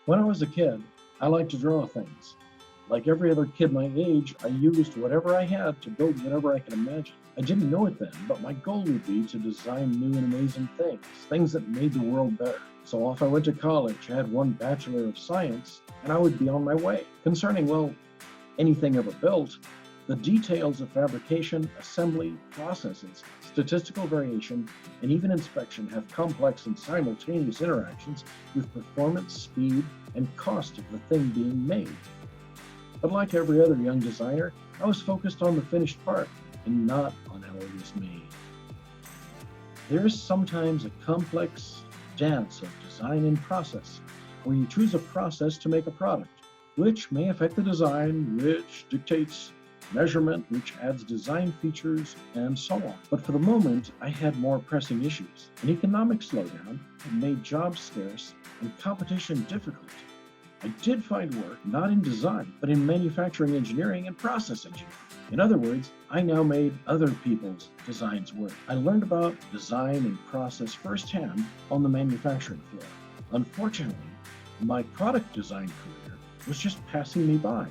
When I was a kid, I liked to draw things. Like every other kid my age, I used whatever I had to build whatever I could imagine. I didn't know it then, but my goal would be to design new and amazing things, things that made the world better. So off I went to college, I had one Bachelor of Science, and I would be on my way. Concerning, well, anything ever built, the details of fabrication, assembly, processes, statistical variation, and even inspection have complex and simultaneous interactions with performance, speed, and cost of the thing being made. But like every other young designer, I was focused on the finished part and not on how it was made. There is sometimes a complex dance of design and process, where you choose a process to make a product, which may affect the design, which dictates measurement, which adds design features, and so on. But for the moment, I had more pressing issues. An economic slowdown had made jobs scarce and competition difficult. I did find work not in design, but in manufacturing engineering and process engineering. In other words, I now made other people's designs work. I learned about design and process firsthand on the manufacturing floor. Unfortunately, my product design career was just passing me by,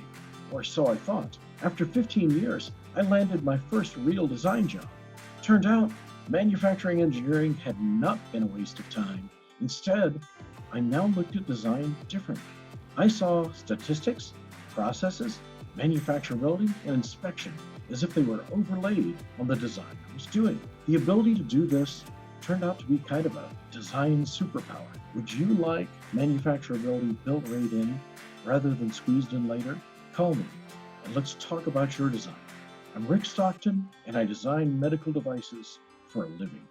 or so I thought. After 15 years, I landed my first real design job. Turned out, manufacturing engineering had not been a waste of time. Instead, I now looked at design differently. I saw statistics, processes, manufacturability, and inspection as if they were overlaid on the design I was doing. The ability to do this turned out to be kind of a design superpower. Would you like manufacturability built right in rather than squeezed in later? Call me and let's talk about your design. I'm Rick Stockton and I design medical devices for a living.